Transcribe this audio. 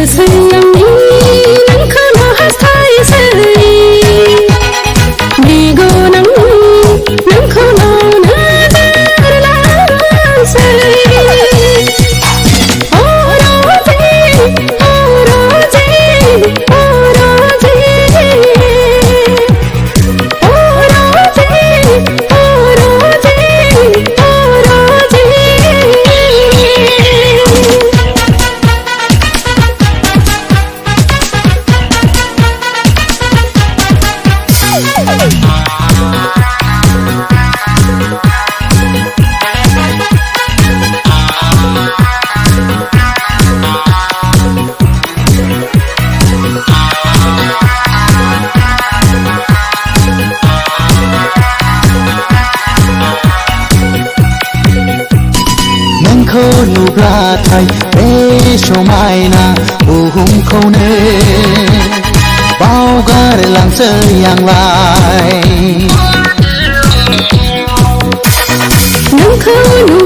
sayangni ngkwo hastayswi nigo nang ngkwo na darlansai nu bla thai be shomai na hum khâu ne bao gar lang chơi yang lai ngkwo